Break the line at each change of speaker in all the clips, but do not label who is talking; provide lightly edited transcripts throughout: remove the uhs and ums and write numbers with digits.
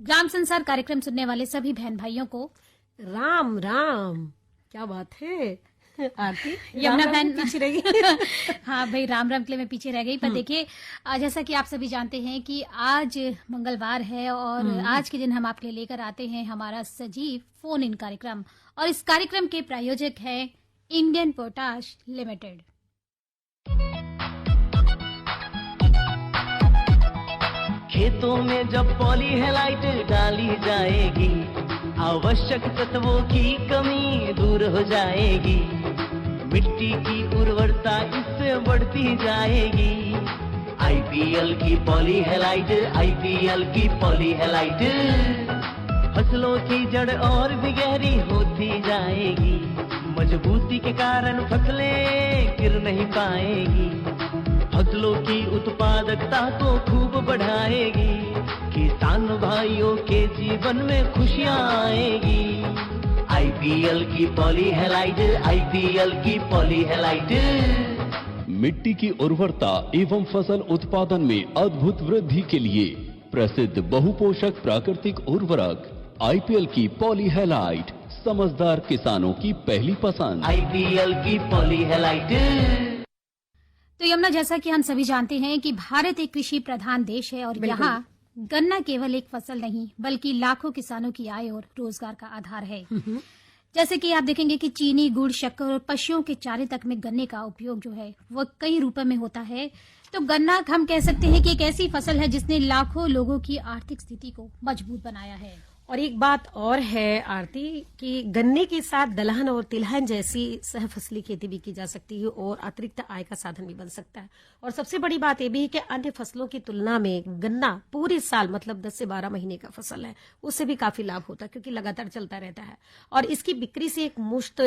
ग्राम संसार कार्यक्रम सुनने वाले सभी बहन भाइयों को
राम राम। क्या बात है आरती,
यमुना बहन
पीछे रह गई।
हाँ भाई, राम राम के लिए मैं पीछे रह गई। पर देखिए, जैसा कि आप सभी जानते हैं कि आज मंगलवार है और आज के दिन हम आपके लिए लेकर आते हैं हमारा सजीव फोन इन कार्यक्रम, और इस कार्यक्रम के प्रायोजक है इंडियन पोटाश लिमिटेड।
खेतों में जब पॉलीहेलाइट डाली जाएगी, आवश्यक तत्वों की कमी दूर हो जाएगी, मिट्टी की उर्वरता इससे बढ़ती जाएगी। आईपीएल की पॉलीहेलाइट, आईपीएल की पॉलीहेलाइट, फसलों की जड़ और भी गहरी होती जाएगी, मजबूती के कारण फसलें गिर नहीं पाएगी, फसलों की उत्पादकता को खूब बढ़ाएगी, किसान भाइयों के जीवन में खुशियां आएगी। आईपीएल की पॉलीहेलाइट, आईपीएल की पॉलीहेलाइट।
मिट्टी की उर्वरता एवं फसल उत्पादन में अद्भुत वृद्धि के लिए प्रसिद्ध बहुपोषक प्राकृतिक उर्वरक आईपीएल की पॉलीहेलाइट समझदार किसानों की पहली पसंद।
आईपीएल की पॉलीहेलाइट।
तो यमुना, जैसा कि हम सभी जानते हैं कि भारत एक कृषि प्रधान देश है और यहाँ गन्ना केवल एक फसल नहीं बल्कि लाखों किसानों की आय और रोजगार का आधार है। जैसे कि आप देखेंगे कि चीनी, गुड़, शक्कर और पशुओं के चारे तक में गन्ने का उपयोग जो है वो कई रूपों में होता है। तो गन्ना हम कह सकते हैं कि एक ऐसी फसल है जिसने लाखों लोगों की आर्थिक स्थिति को मजबूत बनाया है।
और एक बात और है आरती कि गन्ने के साथ दलहन और तिलहन जैसी सहफसली खेती भी की जा सकती है और अतिरिक्त आय का साधन भी बन सकता है। और सबसे बड़ी बात यह भी है कि अन्य फसलों की तुलना में गन्ना पूरे साल मतलब 10 से 12 महीने का फसल है, उससे भी काफी लाभ होता है क्योंकि लगातार चलता रहता है। और इसकी बिक्री से एक मुश्त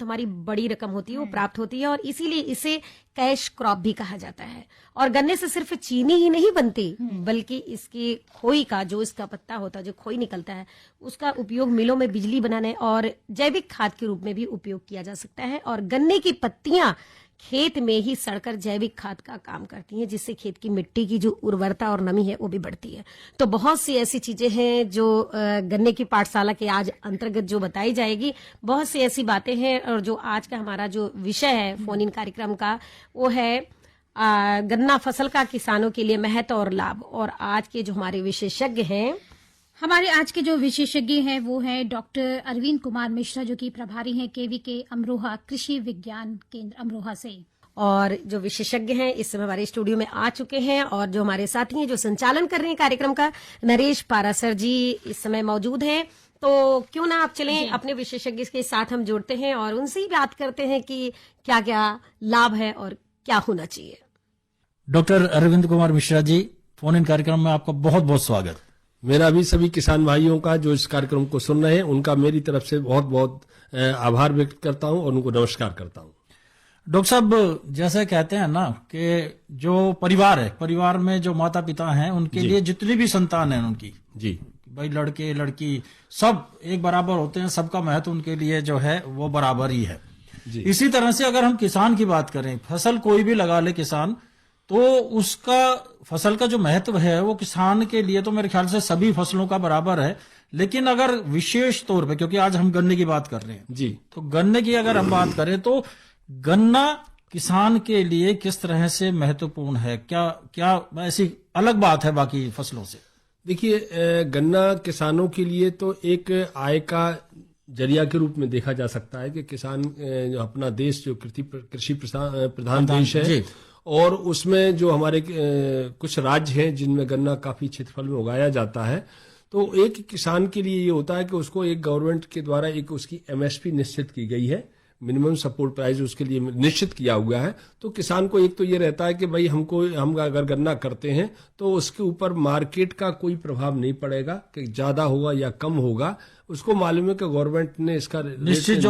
हमारी बड़ी रकम होती है वो प्राप्त होती है और इसीलिए इसे कैश क्रॉप भी कहा जाता है। और गन्ने से सिर्फ चीनी ही नहीं बनती बल्कि इसकी खोई का, जो इसका पत्ता होता है, जो खोई निकलता है, उसका उपयोग मिलों में बिजली बनाने और जैविक खाद के रूप में भी उपयोग किया जा सकता है। और गन्ने की पत्तियां खेत में ही सड़कर जैविक खाद का काम करती हैं, जिससे खेत की मिट्टी की जो उर्वरता और नमी है वो भी बढ़ती है। तो बहुत सी ऐसी चीजें हैं जो गन्ने की पाठशाला के आज अंतर्गत जो बताई जाएगी, बहुत सी ऐसी बातें हैं। और जो आज का हमारा जो विषय है फोन इन कार्यक्रम का, वो है गन्ना फसल का किसानों के लिए महत्व और लाभ। और आज के जो हमारे विशेषज्ञ हैं,
हमारे आज के जो विशेषज्ञ हैं वो हैं डॉक्टर अरविंद कुमार मिश्रा, जो कि प्रभारी हैं केवीके अमरोहा कृषि विज्ञान केंद्र अमरोहा से।
और जो विशेषज्ञ हैं इस समय हमारे स्टूडियो में आ चुके हैं और जो हमारे साथी हैं जो संचालन कर रहे हैं कार्यक्रम का, नरेश पारासर जी इस समय मौजूद हैं। तो क्यों ना आप चलें अपने विशेषज्ञ के साथ हम जुड़ते हैं और उनसे ही बात करते हैं कि क्या क्या लाभ है और क्या होना चाहिए।
Doctor Arvind Kumar Mishra ji, phone in कार्यक्रम में आपका बहुत बहुत स्वागत।
मेरा भी सभी किसान भाइयों का जो इस कार्यक्रम को सुन रहे हैं उनका मेरी तरफ से बहुत बहुत आभार व्यक्त करता हूं और उनको नमस्कार करता हूं।
डॉक्टर साहब, जैसे कहते हैं ना कि जो परिवार है, परिवार में जो माता पिता हैं उनके लिए जितनी भी संतान है उनकी,
जी
भाई लड़के लड़की सब एक बराबर होते हैं, सबका महत्व उनके लिए जो है वो बराबर ही है। इसी तरह से अगर हम किसान की बात करें, फसल कोई भी लगा ले किसान, तो उसका फसल का जो महत्व है वो किसान के लिए तो मेरे ख्याल से सभी फसलों का बराबर है। लेकिन अगर विशेष तौर पे, क्योंकि आज हम गन्ने की बात कर रहे हैं
जी,
तो गन्ने की अगर हम बात करें तो गन्ना किसान के लिए किस तरह से महत्वपूर्ण है, क्या ऐसी अलग बात है बाकी फसलों से?
देखिए, गन्ना किसानों के लिए तो एक आय का जरिया के रूप में देखा जा सकता है कि किसान जो अपना देश जो कृषि प्रधान देश है और उसमें जो हमारे कुछ राज्य हैं जिनमें गन्ना काफी क्षेत्रफल में उगाया जाता है, तो एक किसान के लिए ये होता है कि उसको एक गवर्नमेंट के द्वारा एक उसकी एमएसपी निश्चित की गई है, मिनिमम सपोर्ट प्राइस उसके लिए निश्चित किया हुआ है। तो किसान को एक तो ये रहता है कि भाई हम अगर गन्ना करते हैं तो उसके ऊपर मार्केट का कोई प्रभाव नहीं पड़ेगा कि ज्यादा होगा या कम होगा। उसको मालूम है कि गवर्नमेंट ने इसका निश्चित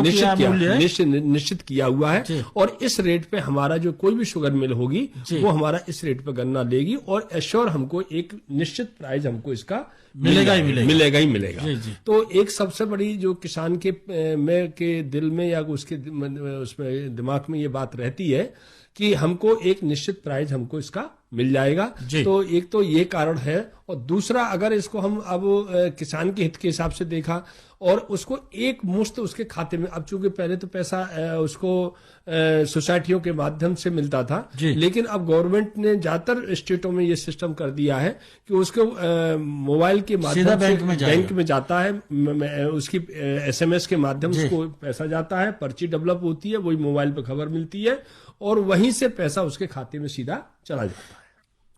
किया हुआ है और इस रेट पे हमारा जो कोई भी शुगर मिल होगी वो हमारा इस रेट पे गन्ना लेगी और एश्योर हमको एक निश्चित प्राइस हमको इसका मिलेगा ही मिलेगा। तो एक सबसे बड़ी जो किसान के दिल में या उसमें दिमाग में ये बात रहती है कि हमको एक निश्चित प्राइस हमको इसका मिल जाएगा।
जी।
तो एक तो ये कारण है, और दूसरा अगर इसको हम अब किसान के हित के हिसाब से देखा और उसको एक मुश्त उसके खाते में, अब चूंकि पहले तो पैसा उसको सोसाइटियों के माध्यम से मिलता था,
जी।
लेकिन अब गवर्नमेंट ने ज्यादातर स्टेटों में ये सिस्टम कर दिया है कि उसको मोबाइल के माध्यम
सीधा
से
बैंक में जाएगा।
बैंक में जाता है, उसकी SMS के माध्यम से उसको पैसा जाता है, पर्ची डेवलप होती है, वही मोबाइल पे खबर मिलती है और वहीं से पैसा उसके खाते में सीधा चला जाता है।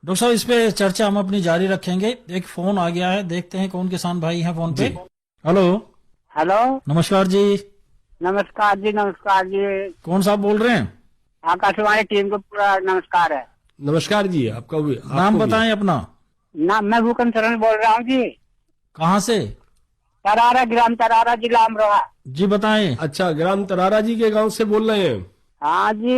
डॉक्टर साहब, इस पे चर्चा हम अपनी जारी रखेंगे। एक फोन आ गया है, देखते हैं कौन किसान भाई हैं फोन पे। हेलो।
हेलो,
नमस्कार जी।
नमस्कार जी, नमस्कार जी।
कौन साहब बोल रहे हैं?
आकाशवाणी टीम को पूरा नमस्कार है।
नमस्कार जी, आपका भी
नाम बताएं अपना।
नाम मैं भूकन शरण बोल रहा हूँ जी,
कहाँ से?
तरारा, ग्राम तरारा, जिला अमरोहा।
जी बताएं।
अच्छा, ग्राम तरारा जी के गांव से बोल रहे हैं?
हाँ जी,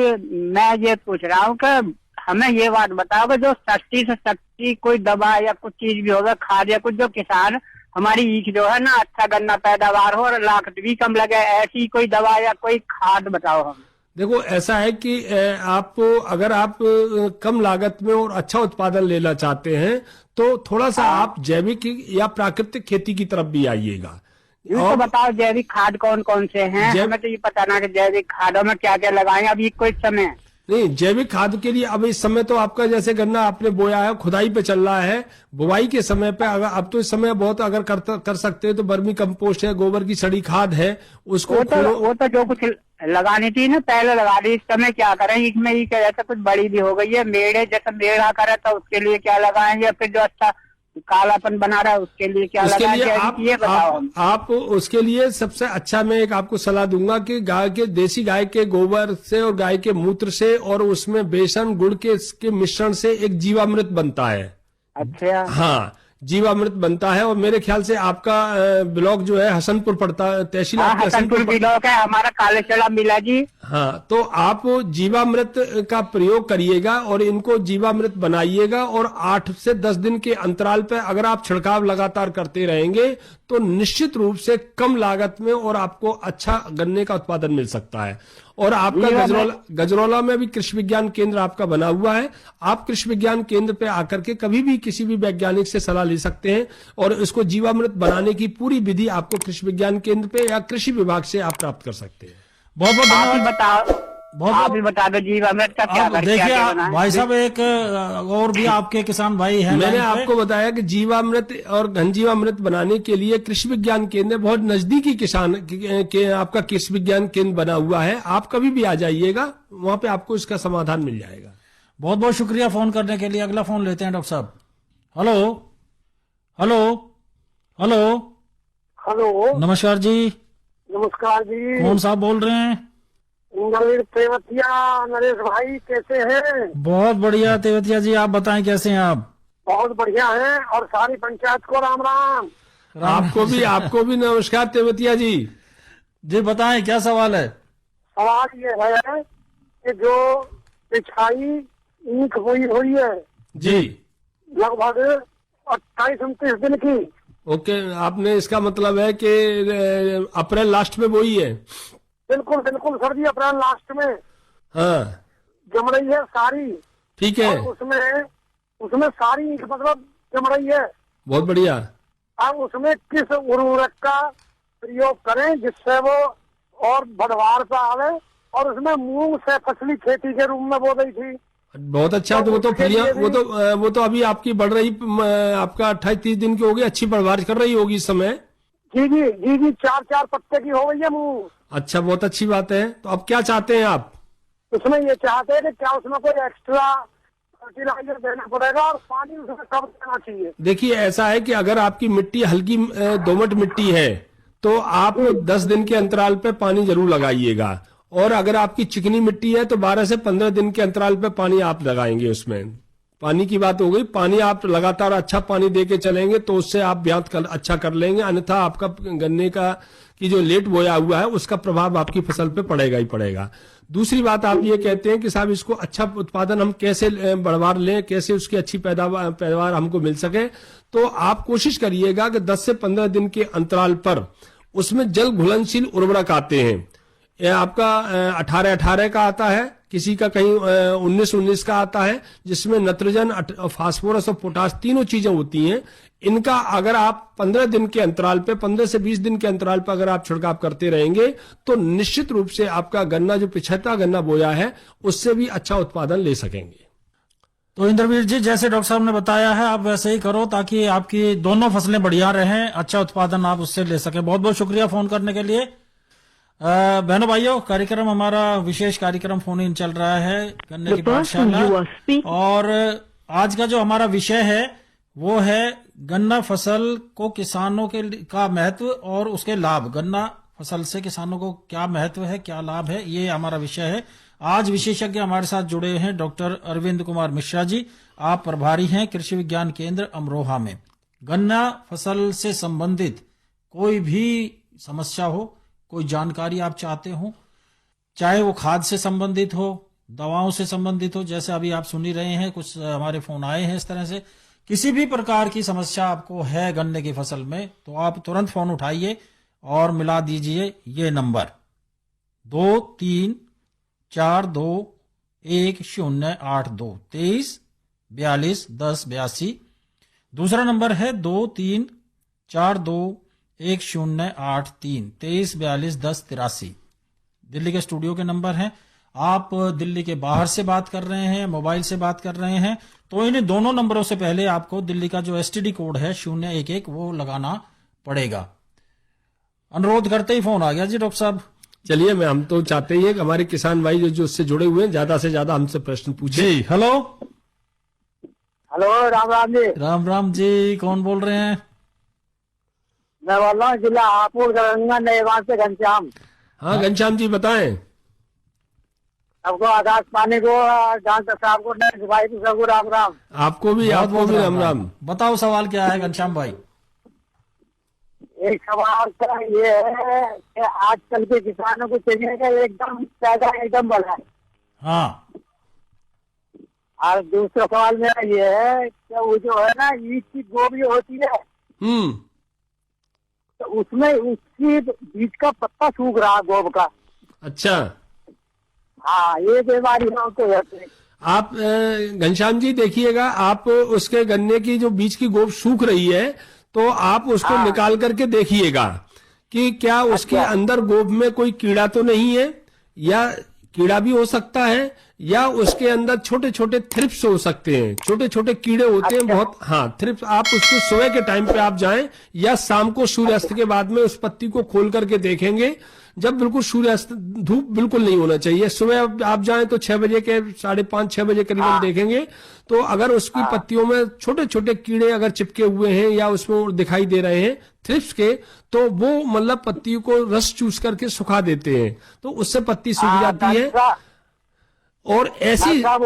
मैं ये पूछ रहा हूँ कि हमें ये बात बताओ कि जो सस्ती से सस्ती कोई दवा या कुछ चीज भी होगा, खाद या कुछ, जो किसान हमारी ईख जो है ना अच्छा गन्ना पैदावार हो और लागत भी कम लगे, ऐसी कोई दवा या कोई खाद बताओ हम।
देखो, ऐसा है कि अगर आप कम लागत में और अच्छा उत्पादन लेना चाहते हैं तो थोड़ा सा आप जैविक या प्राकृतिक खेती की तरफ भी आइएगा।
तो बताओ जैविक खाद कौन कौन से हैं? हमें तो ये पता ना कि जैविक खादों में क्या क्या लगाएं अभी कोई समय।
नहीं, जैविक खाद के लिए अब इस समय तो आपका जैसे गन्ना आपने बोया है, खुदाई पे चल रहा है, बुवाई के समय पे अगर अब तो इस समय बहुत अगर कर सकते हैं तो वर्मी कंपोस्ट है, गोबर की सड़ी खाद है, उसको
वो तो जो कुछ लगानी थी ना पहले लगा दी। इस समय क्या करें? ईख में ईख जैसे कुछ बड़ी भी हो गई है, मेड़े जैसे मेढ़ा करे तो उसके लिए क्या लगाएंगे? फिर जो अच्छा कालापन बना रहा है उसके लिए क्या लगाएंगे? ये बताओ
आप उसके लिए सबसे अच्छा मैं एक आपको सलाह दूंगा कि देसी गाय के गोबर से और गाय के मूत्र से और उसमें बेसन गुड़ के मिश्रण से एक जीवामृत बनता है।
अच्छा,
हाँ, जीवामृत बनता है। और मेरे ख्याल से आपका ब्लॉक जो है हसनपुर पड़ता है, तहसील
हसनपुर ब्लॉक है हमारा, कालेचड़ा मिला जी।
हाँ, तो आप जीवामृत का प्रयोग करिएगा और इनको जीवामृत बनाइएगा और 8 से 10 दिन के अंतराल पे अगर आप छिड़काव लगातार करते रहेंगे तो निश्चित रूप से कम लागत में और आपको अच्छा गन्ने का उत्पादन मिल सकता है। और आपका गजरौला में भी कृषि विज्ञान केंद्र आपका बना हुआ है। आप कृषि विज्ञान केंद्र पे आकर के कभी भी किसी भी वैज्ञानिक से सलाह ले सकते हैं और इसको जीवामृत बनाने की पूरी विधि आपको कृषि विज्ञान केंद्र पे या कृषि विभाग से आप प्राप्त कर सकते हैं।
बहुत बहुत धन्यवाद।
आप भी बता दो जीवामृत का क्या करके
देखिए
बनाना है?
भाई साहब, एक और भी आपके किसान भाई हैं।
मैंने आपको बताया कि जीवामृत और घन जीवामृत बनाने के लिए कृषि विज्ञान केंद्र बहुत नजदीकी किसान के आपका कृषि विज्ञान केंद्र बना हुआ है। आप कभी भी आ जाइएगा, वहां पे आपको इसका समाधान मिल जाएगा।
बहुत बहुत शुक्रिया फोन करने के लिए। अगला फोन लेते हैं डॉक्टर साहब। हेलो हेलो हेलो
हेलो,
नमस्कार जी।
नमस्कार जी।
कौन साहब बोल रहे हैं?
नरेश तेवतिया। नरेश भाई कैसे हैं?
बहुत बढ़िया तेवतिया जी, आप बताएं कैसे हैं आप?
बहुत बढ़िया हैं और सारी पंचायत को राम राम।
आपको भी नमस्कार तेवतिया जी।
जी बताएं क्या सवाल है?
सवाल ये है कि जो पिछाई ईख हुई है
जी,
लगभग 28-29 दिन की।
ओके, आपने इसका मतलब है कि अप्रैल लास्ट में बोई है?
बिल्कुल बिल्कुल सर जी, अप्रैल लास्ट में।
हाँ,
जम रही है सारी।
ठीक है।
उसमें सारी ईख मतलब जम रही है।
बहुत बढ़िया।
अब उसमें किस उर्वरक का प्रयोग करें जिससे वो और बढ़वार सा आवे? और उसमें मूंग से फसली खेती के रूप में बो गई थी।
बहुत अच्छा। तो वो तो अभी आपकी बढ़ रही, आपका 28-30 दिन की होगी, अच्छी बढ़वार कर रही होगी इस समय।
जी जी जी जी, 4 पत्ते की हो गई है मूंग।
अच्छा, बहुत अच्छी बात है। तो अब क्या चाहते हैं आप?
उसमें ये चाहते हैं कि क्या उसमें कोई एक्स्ट्रा फर्टिलाइजर देना पड़ेगा और पानी उसमें कब देना चाहिए?
देखिए, ऐसा है कि अगर आपकी मिट्टी हल्की दोमट मिट्टी है तो आप 10 दिन के अंतराल पे पानी जरूर लगाइएगा। और अगर आपकी चिकनी मिट्टी है तो 12 से 15 दिन के अंतराल पे पानी आप लगाएंगे। उसमें पानी की बात हो गई। पानी आप लगातार अच्छा पानी दे के चलेंगे तो उससे आप ब्यात अच्छा कर लेंगे, अन्यथा आपका गन्ने का की जो लेट बोया हुआ है उसका प्रभाव आपकी फसल पे पड़ेगा ही पड़ेगा। दूसरी बात, आप ये कहते हैं कि साहब इसको अच्छा उत्पादन हम कैसे बढ़वा लें, कैसे उसकी अच्छी पैदावार हमको मिल सके। तो आप कोशिश करिएगा कि 10 से 15 दिन के अंतराल पर उसमें जल घुलनशील उर्वरक आते हैं। यह आपका 18-18 का आता है किसी का कहीं 19-19 का आता है, जिसमें नाइट्रोजन, फास्फोरस और पोटाश तीनों चीजें होती हैं। इनका अगर आप 15 दिन के अंतराल पे, 15 से 20 दिन के अंतराल पे अगर आप छिड़काव करते रहेंगे तो निश्चित रूप से आपका गन्ना, जो पिछड़ा गन्ना बोया है, उससे भी अच्छा उत्पादन ले सकेंगे।
तो इंद्रवीर जी, जैसे डॉक्टर साहब ने बताया है, आप वैसे ही करो ताकि आपकी दोनों फसलें बढ़िया रहें, अच्छा उत्पादन आप उससे ले सकें। बहुत बहुत शुक्रिया फोन करने के लिए। बहनों भाइयों, कार्यक्रम हमारा विशेष कार्यक्रम फोन इन चल रहा है, गन्ने की पाठशाला, और आज का जो हमारा विषय है वो है गन्ना फसल को किसानों के का महत्व और उसके लाभ। गन्ना फसल से किसानों को क्या महत्व है, क्या लाभ है, ये हमारा विषय है। आज विशेषज्ञ हमारे साथ जुड़े हैं डॉक्टर अरविंद कुमार मिश्रा जी। आप प्रभारी हैं कृषि विज्ञान केंद्र अमरोहा में। गन्ना फसल से संबंधित कोई भी समस्या हो, कोई जानकारी आप चाहते हो, चाहे वो खाद से संबंधित हो, दवाओं से संबंधित हो, जैसे अभी आप सुन ही रहे हैं, कुछ हमारे फोन आए हैं इस तरह से, किसी भी प्रकार की समस्या आपको है गन्ने की फसल में, तो आप तुरंत फोन उठाइए और मिला दीजिए ये नंबर 23421082 23421082। दूसरा नंबर है 23421083 23421083। दिल्ली के स्टूडियो के नंबर हैं। आप दिल्ली के बाहर से बात कर रहे हैं, मोबाइल से बात कर रहे हैं, तो इन दोनों नंबरों से पहले आपको दिल्ली का जो एसटीडी कोड है 011 वो लगाना पड़ेगा। अनुरोध करते ही फोन आ गया जी डॉक्टर साहब।
चलिए, हम तो चाहते ही है कि हमारे किसान भाई जो उससे जुड़े हुए हैं ज्यादा से ज्यादा हमसे प्रश्न पूछे।
जी हेलो।
हेलो, राम राम जी।
राम राम जी, कौन बोल रहे हैं?
मैं बोल रहा हूँ जिला हापुड़ दरभंगा नएगांव से घनश्याम।
हाँ घनश्याम जी बताएं।
सबको आकाश पानी को, डॉक्टर साहब को, भाई को, सबको राम राम।
आपको भी राम राम।
बताओ सवाल क्या है घनश्याम भाई?
एक सवाल का ये है कि आजकल के किसानों को चाहिए कि एकदम पैदा एकदम बढ़ाए।
हाँ।
और दूसरा सवाल मेरा ये है कि वो जो है ना ईख की गोभी होती है, तो उसमें उसकी बीज का पत्ता सूख रहा है, गोब का।
अच्छा।
हाँ, ये बीमारी है उसको।
आप घनश्याम जी देखिएगा, आप उसके गन्ने की जो बीज की गोब सूख रही है, तो आप उसको निकाल करके देखिएगा कि क्या उसके अंदर गोब में कोई कीड़ा तो नहीं है, या कीड़ा भी हो सकता है, या उसके अंदर छोटे छोटे थ्रिप्स हो सकते हैं, छोटे छोटे कीड़े होते हैं बहुत। हाँ, थ्रिप्स। आप उसको सुबह के टाइम पे आप जाएं या शाम को सूर्यास्त के बाद में उस पत्ती को खोल करके देखेंगे, जब बिल्कुल सूर्यास्त, धूप बिल्कुल नहीं होना चाहिए। सुबह आप जाएं तो 6 बजे के 5:30-6 बजे करीबन देखेंगे, तो अगर उसकी पत्तियों में छोटे छोटे कीड़े अगर चिपके हुए हैं या उसमें दिखाई दे रहे हैं थ्रिप्स के, तो वो मतलब पत्ती को रस चूस करके सुखा देते हैं, तो उससे पत्ती सूख जाती है। और ऐसी, हाँ,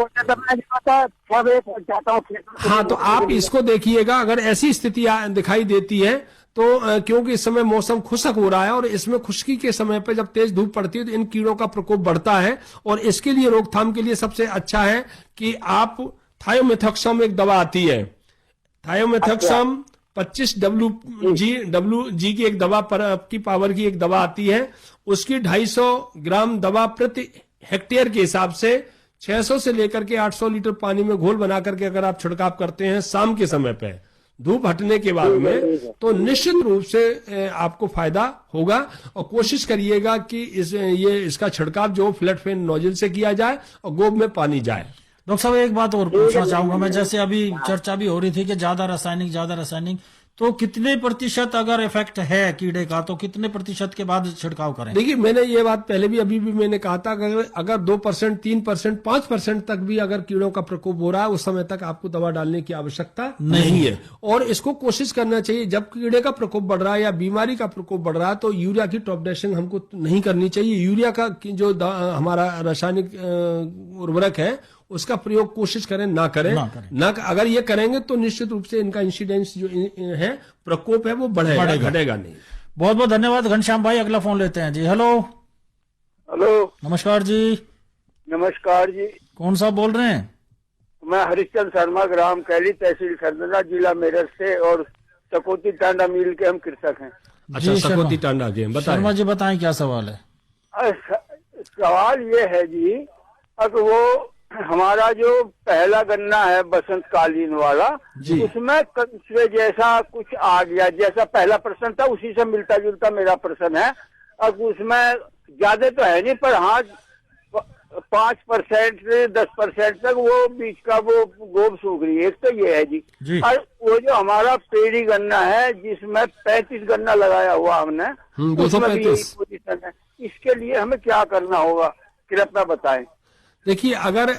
तो आप इसको देखिएगा, अगर ऐसी स्थिति दिखाई देती है तो क्योंकि इस समय मौसम खुशक हो रहा है और इसमें खुश्की के समय पे जब तेज धूप पड़ती है तो इन कीड़ों का प्रकोप बढ़ता है, और इसके लिए रोकथाम के लिए सबसे अच्छा है कि आप थायोमेथोक्सम एक दवा आती है, थायोमेथोक्सम 25 WG की एक दवा की पावर की एक दवा आती है, उसकी 250 ग्राम दवा प्रति हेक्टेयर के हिसाब से 600 से लेकर के 800 लीटर पानी में घोल बना करके अगर आप छिड़काव करते हैं शाम के समय पे धूप हटने के बाद में, तो निश्चित रूप से आपको फायदा होगा। और कोशिश करिएगा कि इसका छिड़काव जो फ्लैट फैन नोजल से किया जाए और गोब में पानी जाए।
डॉक्टर साहब, एक बात और पूछना चाहूंगा मैं, जैसे अभी चर्चा भी हो रही थी कि ज्यादा रासायनिक, तो कितने प्रतिशत अगर इफेक्ट है कीड़े का, तो कितने प्रतिशत के बाद छिड़काव करें?
देखिए, मैंने ये बात पहले भी अभी भी मैंने कहा था कि अगर 2%, 3%, 5% तक भी अगर कीड़ों का प्रकोप हो रहा है, उस समय तक आपको दवा डालने की आवश्यकता नहीं है। और इसको कोशिश करना चाहिए, जब कीड़े का प्रकोप बढ़ रहा है या बीमारी का प्रकोप बढ़ रहा है, तो यूरिया की टॉप ड्रेसिंग हमको नहीं करनी चाहिए। यूरिया का जो हमारा रासायनिक उर्वरक है उसका प्रयोग कोशिश करें ना करें। अगर ये करेंगे तो निश्चित रूप से इनका इंसिडेंस जो है, प्रकोप है, वो बढ़ेगा, घटेगा नहीं।
बहुत बहुत धन्यवाद घनश्याम भाई। अगला फोन लेते हैं जी। हेलो। नमस्कार जी।
नमस्कार जी।
कौन सा बोल रहे हैं?
मैं हरिश्चंद्र शर्मा, ग्राम कैली, तहसील खरदना, जिला मेरठ से, और सकौती टांडा मिल के हम कृषक हैं।
अच्छा, सकौती टांडा के बताएं।
शर्मा जी बताएं क्या सवाल है?
सवाल ये है जी अब वो हमारा जो पहला गन्ना है बसंत कालीन वाला, उसमें कंसुए जैसा कुछ आ गया, जैसा पहला प्रश्न था उसी से मिलता जुलता मेरा प्रश्न है। अब उसमें ज्यादा तो है नहीं, पर हाँ 5% से 10% तक वो बीच का वो गोब सूख रही है। एक तो ये है जी। और वो जो हमारा पेड़ी गन्ना है जिसमें 35 गन्ना लगाया हुआ हमने, उसमें भी यही पोजीशन है। इसके लिए हमें क्या करना होगा, कृपया बताएं।
देखिए, अगर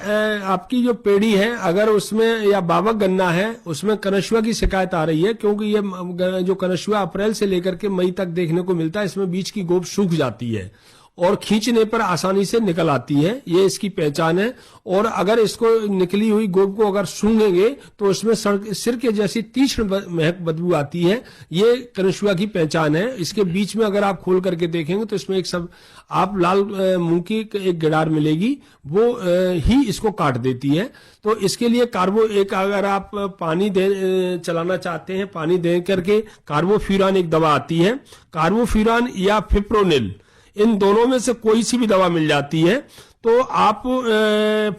आपकी जो पेड़ी है अगर उसमें या बावक गन्ना है उसमें कनशुआ की शिकायत आ रही है, क्योंकि ये जो कनशुआ अप्रैल से लेकर के मई तक देखने को मिलता है, इसमें बीच की गोब सूख जाती है और खींचने पर आसानी से निकल आती है, ये इसकी पहचान है। और अगर इसको निकली हुई गोब को अगर सूंघेंगे तो उसमें सिरके जैसी तीक्ष्ण महक बदबू आती है, ये कनशुआ की पहचान है। इसके बीच में अगर आप खोल करके देखेंगे तो इसमें एक सब आप लाल मूंग की एक गिडार मिलेगी, वो ही इसको काट देती है। तो इसके लिए अगर आप पानी चलाना चाहते हैं, पानी दे करके कार्बोफ्यूरान एक दवा आती है, कार्बोफ्यूरान या फिप्रोनिल, इन दोनों में से कोई सी भी दवा मिल जाती है। तो आप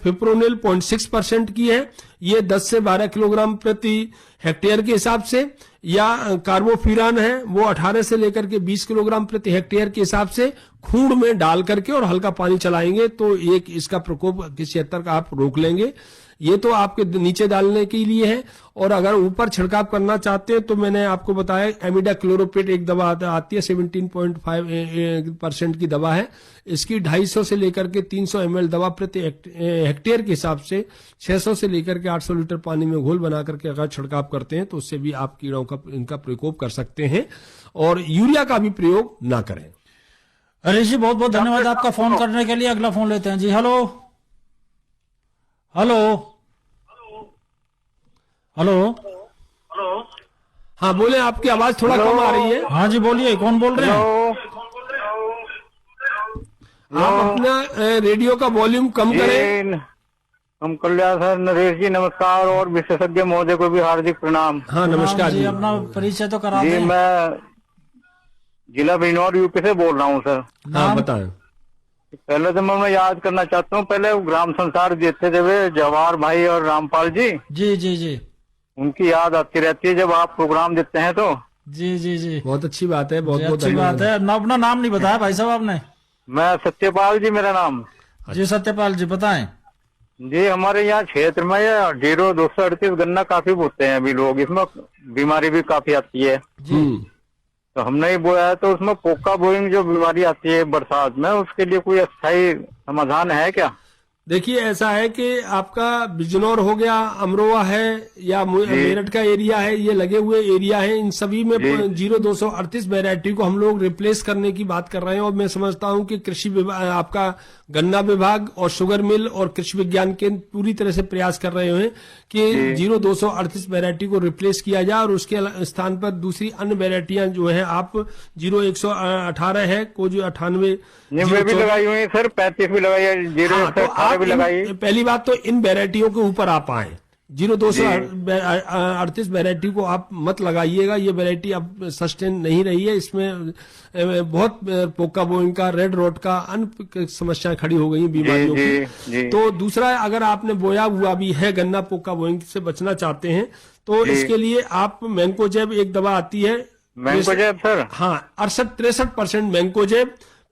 फिप्रोनिल 0.6% की है, ये 10 से 12 किलोग्राम प्रति हेक्टेयर के हिसाब से, या कार्बोफ्यूरान है वो 18 से लेकर के 20 किलोग्राम प्रति हेक्टेयर के हिसाब से खूंड में डाल करके और हल्का पानी चलाएंगे तो एक इसका प्रकोप किसी हद तक आप रोक लेंगे। ये तो आपके नीचे डालने के लिए है। और अगर ऊपर छिड़काव करना चाहते हैं तो मैंने आपको बताया एमिडा क्लोरोपिड एक दवा आती है, 17.5% की दवा है। इसकी 250 से लेकर के 300 ml दवा प्रति हेक्टेयर के हिसाब से 600 से लेकर के 800 लीटर पानी में घोल बना करके अगर छिड़काव करते हैं तो उससे भी आप कीड़ों का इनका प्रकोप कर सकते हैं। और यूरिया का भी प्रयोग ना करें।
हरीश जी, बहुत बहुत धन्यवाद आपका फोन करने के लिए। अगला फोन लेते हैं जी। हेलो हेलो हेलो
हेलो,
हाँ बोले, आपकी आवाज थोड़ा कम आ रही है।
हाँ जी बोलिए, कौन बोल रहे हैं?
आप अपना रेडियो का वॉल्यूम कम करें।
हम कल्याण सर, नरेश जी नमस्कार, और विशेषज्ञ महोदय को भी हार्दिक प्रणाम।
हाँ नमस्कार जी।
अपना परिचय तो करा दें।
मैं जिला बिजनौर यूपी से बोल रहा हूँ सर।
हाँ बताएं।
पहले तो मैं याद करना चाहता हूँ, पहले ग्राम संसार देते थे वे जवाहर भाई और रामपाल जी।
जी जी जी,
उनकी याद आती रहती है जब आप प्रोग्राम देते हैं तो।
जी जी जी,
बहुत अच्छी बात है, बहुत बहुत
अच्छी बात है। अपना नाम नहीं बताया भाई साहब आपने।
मैं सत्यपाल जी मेरा नाम।
जी सत्यपाल जी बताएं।
जी, हमारे यहाँ क्षेत्र में 0238 गन्ना काफी बोते हैं अभी लोग, इसमें बीमारी भी काफी आती है। तो हमने ही बोया है, तो उसमें पोका बोइंग जो बीमारी आती है बरसात में, उसके लिए कोई अस्थायी समाधान है क्या?
देखिए, ऐसा है कि आपका बिजनौर हो गया, अमरोहा है या मेरठ का एरिया है, ये लगे हुए एरिया है, इन सभी में 0238 वैरायटी को हम लोग रिप्लेस करने की बात कर रहे हैं। और मैं समझता हूं कि कृषि विभाग, आपका गन्ना विभाग और शुगर मिल और कृषि विज्ञान केंद्र पूरी तरह से प्रयास कर रहे हैं कि 0238 वैरायटी को रिप्लेस किया जाए और उसके स्थान पर दूसरी अन्य वैरायटियां जो है आप 0118 है को जो 98
भी लगाई हुई है सर, 35 भी लगाई है, 0118 भी लगाई।
पहली बात तो इन वैरायटियों के ऊपर आप आए, 0238 वैरायटी को आप मत लगाइएगा। ये वैरायटी अब सस्टेन नहीं रही है, इसमें बहुत पोका बोइंग का, रेड रोड का, अन्य समस्याएं खड़ी हो गई बीमारियों की। तो दूसरा, अगर आपने बोया हुआ भी है गन्ना, पोका बोइंग से बचना चाहते हैं तो इसके लिए आप मैंकोजेब एक दवा आती है,
मैंकोजेब सर,
हाँ 68-63% मैंकोजेब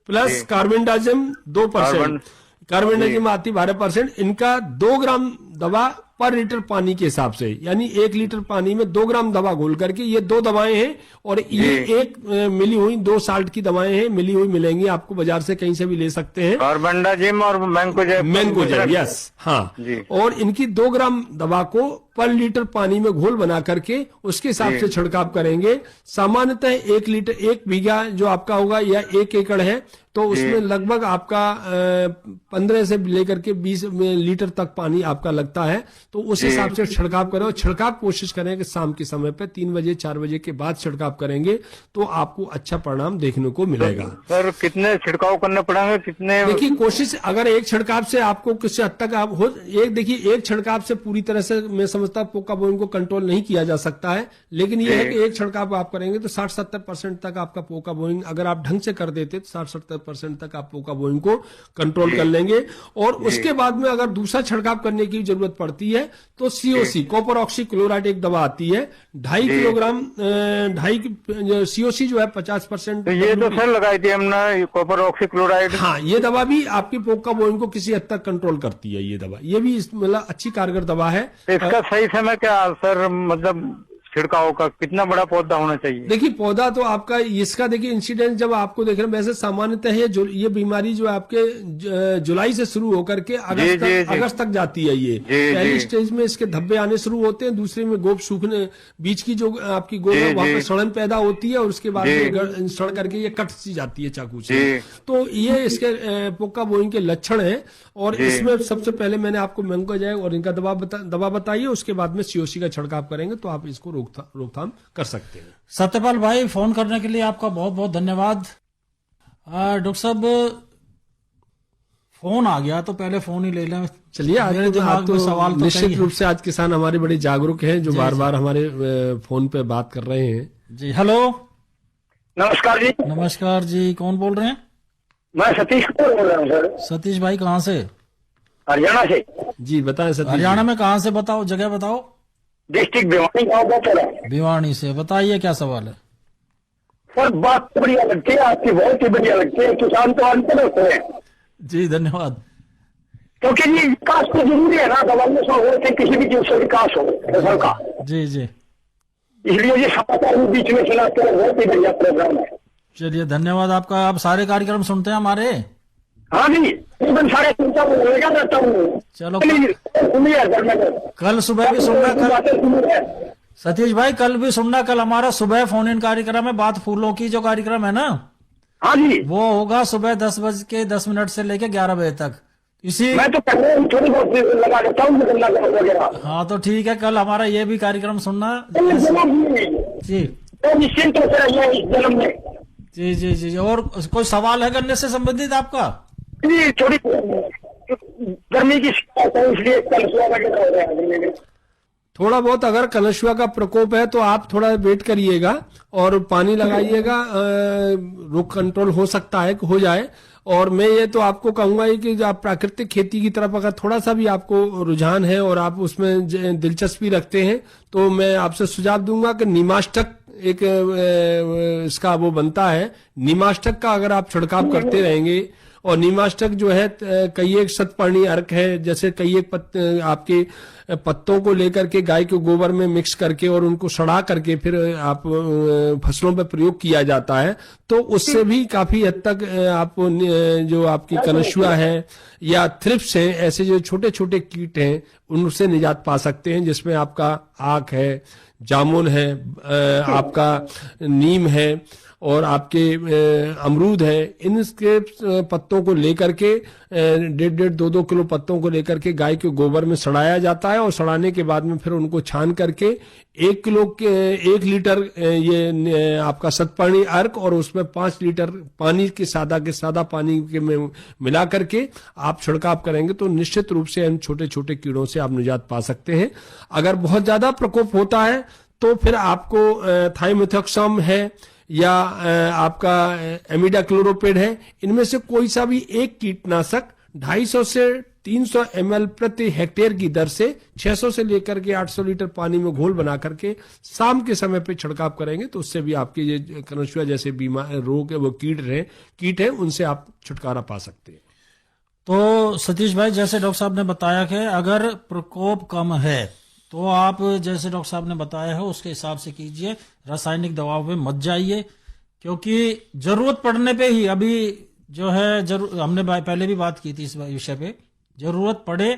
प्लस कार्बेंडाजिम 2%, कार्बेंडाजिम आती 12%। इनका 2 ग्राम दवा पर लीटर पानी के हिसाब से, यानी 1 लीटर पानी में 2 ग्राम दवा घोल करके, ये 2 दवाएं हैं और ये एक मिली हुई 2 साल्ट की दवाएं हैं, मिली हुई मिलेंगी आपको बाजार से, कहीं से भी ले सकते हैं।
कार्बेंडाजिम और मैंकोजेब,
यस हाँ। और इनकी 2 ग्राम दवा को पर लीटर पानी में घोल बना करके उसके हिसाब से छिड़काव करेंगे। सामान्यतः 1 लीटर 1 बीघा जो आपका होगा या 1 एकड़ है तो उसमें लगभग आपका 15 से लेकर के 20 लीटर तक पानी आपका लगता है। तो तो उस हिसाब से छिड़काव करें, और छिड़काव कोशिश करें कि शाम के समय पे 3 बजे 4 बजे के बाद छिड़काव करेंगे तो आपको अच्छा परिणाम देखने को मिलेगा।
सर कितने छिड़काव करने पड़ेंगे, कितने?
देखिए कोशिश, अगर एक छिड़काव से आपको किसी हद तक आप हो, देखिए एक छिड़काव से पूरी तरह से मैं समझता हूं पोका बोइंग को कंट्रोल नहीं किया जा सकता है, लेकिन ये है कि एक छिड़काव आप करेंगे तो 60-70% तक आपका पोका बोइंग अगर आप ढंग से कर देते तो 60-70% तक आप पोका बोइंग को कंट्रोल कर लेंगे। और उसके बाद में अगर दूसरा छिड़काव करने की जरूरत पड़ती है तो सीओसी, कॉपर ऑक्सी क्लोराइड एक दवा आती है, 2.5 किलोग्राम, 2.5 सीओसी जो है 50%।
तो ये तो सर लगाई थी हमने कॉपर ऑक्सी क्लोराइड।
हाँ, ये दवा भी आपकी पोका बोइंग को किसी हद तक कंट्रोल करती है। ये दवा, ये भी मतलब अच्छी कारगर दवा है।
तो इसका सही समय क्या सर, मतलब छिड़काव का कितना बड़ा पौधा होना चाहिए?
देखिए पौधा तो आपका इसका देखिए इंसिडेंस जब आपको देख रहे हैं, वैसे सामान्यतः ये बीमारी जो आपके जुलाई से शुरू होकर के अगस्त तक जाती है। ये पहली स्टेज में इसके धब्बे आने शुरू होते हैं, दूसरे में गोब सूखने, बीच की जो आपकी गोब है वहां पर सड़न पैदा होती है और उसके बाद में सड़ करके ये कट सी जाती है चाकू से। तो ये इसके पोका बोइंग के लक्षण है। और इसमें सबसे पहले मैंने आपको मैंगो जाए और इनका दवा बताई है, उसके बाद में सीओसी का छिड़काव करेंगे तो आप इसको रोकथाम कर सकते हैं।
सत्यपाल भाई, फोन करने के लिए आपका बहुत बहुत धन्यवाद। डॉक्टर साहब फोन आ गया तो पहले फोन ही ले लें।
चलिए, आज तो सवाल तो निश्चित रूप से आज किसान हमारे बड़े जागरूक हैं जो बार बार हमारे फोन पे बात कर रहे हैं।
जी हेलो,
नमस्कार जी।
नमस्कार जी, कौन बोल रहे हैं?
मैं सतीश कुमार बोल रहा हूँ सर।
सतीश भाई कहाँ से?
हरियाणा से।
जी बताएं सतीश।
हरियाणा में कहाँ से, बताओ जगह बताओ।
डिस्ट्रिक्ट भिवानी गाँव का।
भिवानी से, बताइए क्या सवाल है?
सर बात बढ़िया लगती है आपकी, बहुत ही बढ़िया लगती है। किसान तो अंतर होते हैं।
जी धन्यवाद।
क्योंकि ये विकास तो जरूरी है ना, दवाइयों से हो कि किसी भी चीज से विकास हो फसल का।
जी जी,
इसलिए ये समाचार बीच में चलाते हैं, बहुत ही बढ़िया प्रोग्राम है।
चलिए धन्यवाद आपका। आप सारे कार्यक्रम सुनते हैं हमारे?
हाँ जी, एकदम सारे सुनता हूँ, रहता हूँ।
चलो
सुनिए,
कल सुबह भी सुनना। सतीश भाई कल भी सुनना, कल हमारा सुबह फोन इन कार्यक्रम है, बात फूलों की जो कार्यक्रम है ना,
हाँ जी,
वो होगा सुबह 10:10 से लेके 11 बजे तक। इसी
मैं तो थोड़ी बहुत लगा देता हूँ।
हाँ तो ठीक है, कल हमारा ये भी कार्यक्रम सुनना जी।
निश्चिंत होकर रहिए इस जन्म में।
जी जी जी। और कोई सवाल है गन्ने से संबंधित आपका?
थोड़ी गर्मी की इसलिए
थोड़ा बहुत अगर कलशुआ का प्रकोप है तो आप थोड़ा वेट करिएगा और पानी लगाइएगा, रोग कंट्रोल हो सकता है कि हो जाए। और मैं ये तो आपको कहूंगा कि जो आप प्राकृतिक खेती की तरफ अगर थोड़ा सा भी आपको रुझान है और आप उसमें दिलचस्पी रखते हैं तो मैं आपसे सुझाव दूंगा कि नीमाष्टक एक इसका वो बनता है, नीमाष्टक का अगर आप छिड़काव करते रहेंगे, और नीमाष्टक जो है कई एक शतपर्णी अर्क है, जैसे कई एक आपके पत्तों को लेकर के गाय के गोबर में मिक्स करके और उनको सड़ा करके फिर आप फसलों पर प्रयोग किया जाता है, तो उससे भी काफी हद तक आप जो आपकी कलशुआ है या थ्रिप्स हैं, ऐसे जो छोटे छोटे कीट हैं उनसे निजात पा सकते हैं, जिसमें आपका आक है, जामुन है, आपका नीम है और आपके अमरूद है। इनके पत्तों को लेकर के 1.5-2 किलो पत्तों को लेकर के गाय के गोबर में सड़ाया जाता है और सड़ाने के बाद में फिर उनको छान करके 1 लीटर ये आपका शतपर्णी अर्क और उसमें 5 लीटर पानी के सादा पानी के में मिला करके आप छिड़काव करेंगे तो निश्चित रूप से इन छोटे छोटे कीड़ों से आप निजात पा सकते हैं। अगर बहुत ज्यादा प्रकोप होता है तो फिर आपको थाइमेथॉक्सम है या आपका एमिडाक्लोरोपिड है, इनमें से कोई सा भी एक कीटनाशक 250 से 300 ml प्रति हेक्टेयर की दर से 600 से लेकर के 800 लीटर पानी में घोल बना करके शाम के समय पे छिड़काव करेंगे तो उससे भी आपके ये कलशुआ जैसे बीमार रोग है वो कीट है उनसे आप छुटकारा पा सकते हैं।
तो सतीश भाई जैसे डॉक्टर साहब ने बताया कि अगर प्रकोप कम है तो आप जैसे डॉक्टर साहब ने बताया है उसके हिसाब से कीजिए, रासायनिक दवाओं पे मत जाइए, क्योंकि जरूरत पड़ने पे ही अभी जो है हमने पहले भी बात की थी इस विषय पे, जरूरत पड़े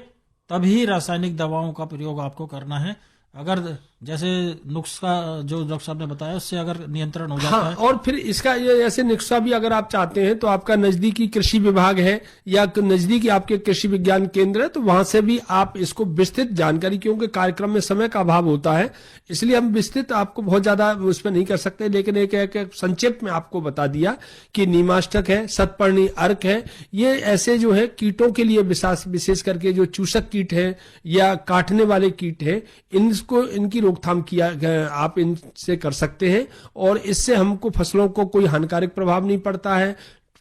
तभी रासायनिक दवाओं का प्रयोग आपको करना है। अगर जैसे नुस्खा जो डॉक्टर साहब ने बताया उससे अगर नियंत्रण हो जाता
हाँ,
है।
और फिर इसका ये ऐसे नुस्खा भी अगर आप चाहते हैं तो आपका नजदीकी कृषि विभाग है या नजदीकी आपके कृषि विज्ञान केंद्र है, तो वहां से भी आप इसको विस्तृत जानकारी, क्योंकि कार्यक्रम में समय का अभाव होता है इसलिए हम विस्तृत आपको बहुत ज्यादा उसमें नहीं कर सकते, लेकिन एक संक्षेप में आपको बता दिया कि नीमाष्टक है, शतपर्णी अर्क है, ये ऐसे जो है कीटों के लिए विशेष करके जो चूसक कीट है या काटने वाले कीट है, इनकी रोकथाम किया आप इनसे कर सकते हैं और इससे हमको फसलों को कोई हानिकारक प्रभाव नहीं पड़ता है,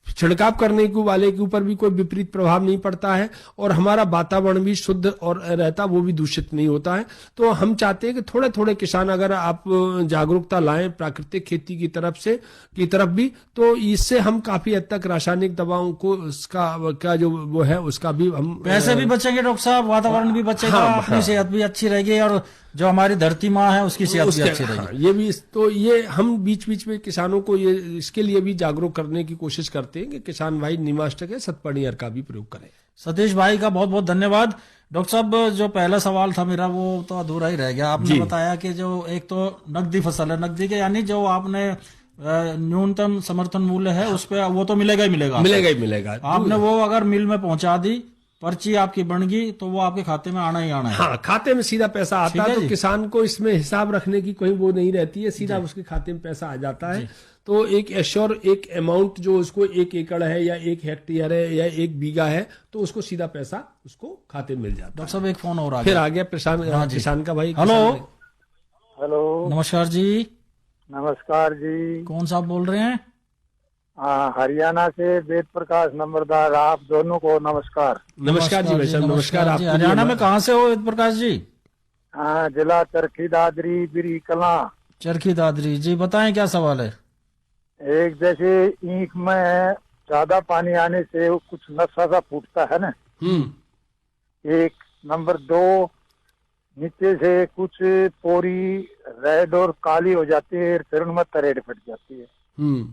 छिड़काव करने के वाले के ऊपर भी कोई विपरीत प्रभाव नहीं पड़ता है और हमारा वातावरण भी शुद्ध और रहता, वो भी दूषित नहीं होता है। तो हम चाहते हैं कि थोड़े थोड़े किसान अगर आप जागरूकता लाएं प्राकृतिक खेती की तरफ भी, तो इससे हम काफी हद तक रासायनिक दवाओं को उसका जो वो है उसका भी हम
पैसे भी बचेंगे डॉक्टर साहब, वातावरण भी बचेगा, अपनी सेहत भी अच्छी रहेगी और जो हमारी धरती माँ है उसकी सेहत भी अच्छी रहेगी।
ये भी तो ये हम बीच बीच में किसानों को ये इसके लिए भी जागरूक करने की कोशिश करते हैं कि किसान भाई नीमाष्टक है, शतपर्णी अर्क का भी प्रयोग करें।
सतीश भाई का बहुत बहुत धन्यवाद। डॉक्टर साहब, जो पहला सवाल था मेरा वो तो अधूरा ही रह गया। आपने बताया कि जो एक तो नकदी फसल है, नकदी के यानी जो आपने न्यूनतम समर्थन मूल्य है उस पे वो तो मिलेगा ही मिलेगा। आपने वो अगर मिल में पहुंचा दी, पर्ची आपकी बन गई, तो वो आपके खाते में आना ही आना है।
हाँ, खाते में सीधा पैसा आता है, तो किसान को इसमें हिसाब रखने की कोई वो नहीं रहती है, सीधा उसके खाते में पैसा आ जाता है। तो एक एश्योर एक अमाउंट जो उसको 1 एकड़ है या 1 हेक्टेयर है या 1 बीघा है, तो उसको सीधा पैसा उसको खाते में मिल जाता है।
डॉक्टर साहब एक फोन और आ गया,
फिर आ गया किसान का भाई।
हेलो,
नमस्कार जी।
नमस्कार जी।
कौन साहब बोल रहे हैं?
हरियाणा से वेद प्रकाश नंबरदार, आप दोनों को नमस्कार।
नमस्कार जी भाई साहब, नमस्कार। आप
हरियाणा में कहाँ से हो वेद प्रकाश जी?
जिला चरखी दादरी बिरी कला।
चरखी दादरी जी, बताएं क्या सवाल है?
एक जैसे ईख में ज्यादा पानी आने से कुछ नशा सा फूटता है ना, एक। नंबर 2, नीचे से कुछ पोरी रेड और काली हो जाती है, फिर उनमें तरेड़ फट जाती है,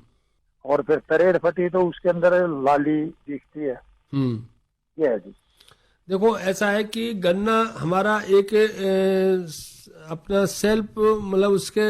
और फिर तरेड़ फटी तो उसके अंदर लाली दिखती है। ये है जी।
देखो, ऐसा है कि गन्ना हमारा एक अपना सेल्फ मतलब उसके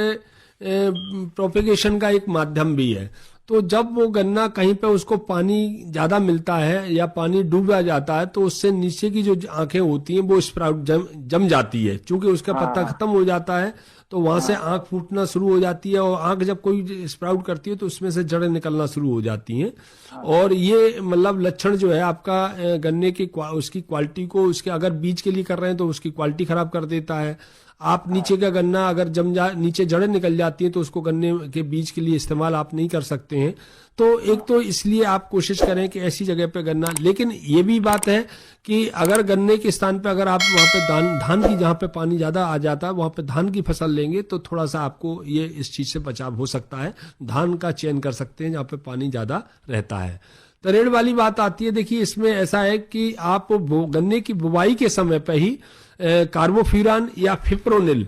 प्रोपेगेशन का एक माध्यम भी है। तो जब वो गन्ना कहीं पे उसको पानी ज्यादा मिलता है या पानी डूबा जाता है, तो उससे नीचे की जो आंखें होती हैं वो स्प्राउट जम जाती है, क्योंकि उसका पत्ता खत्म हो जाता है, तो वहां से आंख फूटना शुरू हो जाती है, और आंख जब कोई स्प्राउट करती है तो उसमें से जड़ें निकलना शुरू हो जाती हैं। और ये मतलब लक्षण जो है आपका गन्ने की उसकी क्वालिटी को, उसके अगर बीज के लिए कर रहे हैं तो उसकी क्वालिटी खराब कर देता है। आप नीचे का गन्ना अगर नीचे जड़ें निकल जाती हैं तो उसको गन्ने के बीज के लिए इस्तेमाल आप नहीं कर सकते हैं। तो एक तो इसलिए आप कोशिश करें कि ऐसी जगह पे गन्ना, लेकिन ये भी बात है कि अगर गन्ने के स्थान पे अगर आप वहां पे धान की जहां पे पानी ज्यादा आ जाता है वहां पे धान की फसल लेंगे तो थोड़ा सा आपको ये इस चीज से बचाव हो सकता है। धान का चयन कर सकते हैं जहां पे पानी ज्यादा रहता है। तरेड़ वाली बात आती है, देखिए इसमें ऐसा है कि आप गन्ने की बुवाई के समय पे ही कार्बोफ्यूरान या फिप्रोनिल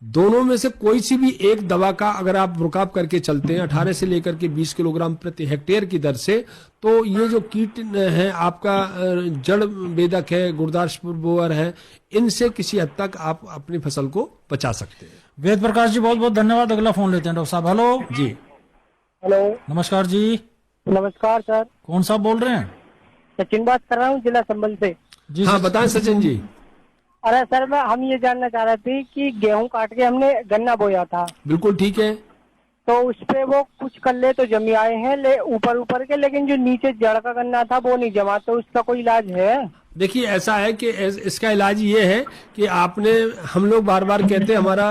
दोनों में से कोई सी भी एक दवा का अगर आप रुकाव करके चलते हैं 18 से लेकर के 20 किलोग्राम प्रति हेक्टेयर की दर से, तो ये जो कीट है आपका जड़ बेधक है, गुरदासपुर बोअर है, इनसे किसी हद तक आप अपनी फसल को बचा सकते हैं।
वेद प्रकाश जी बहुत बहुत धन्यवाद। अगला फोन लेते हैं डॉक्टर साहब। हेलो
जी।
हेलो,
नमस्कार जी।
नमस्कार सर।
कौन साहब बोल रहे हैं?
सचिन बात कर रहा हूँ, जिला संबल से।
जी
हाँ, बताएं सचिन जी।
अरे सर, हम ये जानना चाह रहे थे कि गेहूं काट के हमने गन्ना बोया था।
बिल्कुल ठीक है।
तो उस पे वो कुछ कल्ले तो जमी आए हैं ऊपर के, लेकिन जो नीचे जड़ का गन्ना था वो नहीं जमा, तो उसका कोई इलाज है?
देखिए ऐसा है कि इसका इलाज ये है कि हम लोग बार बार कहते हैं, हमारा